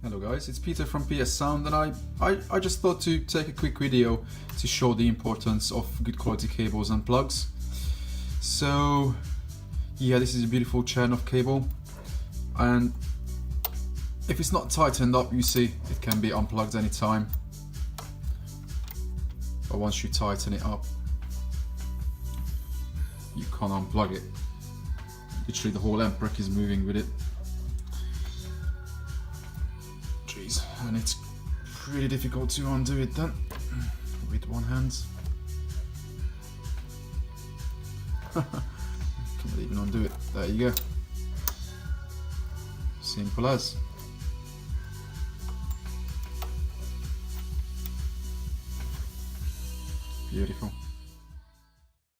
Hello guys, it's Peter from PS Sound, and I just thought to take a quick video to show the importance of good quality cables and plugs. So yeah, this is a beautiful Tchernov cable, and if it's not tightened up, you see it can be unplugged anytime, but once you tighten it up you can't unplug it. Literally the whole amp rack is moving with it. Jeez, and it's pretty difficult to undo it then with one hand. Can't even undo it. There you go. Simple as. Beautiful.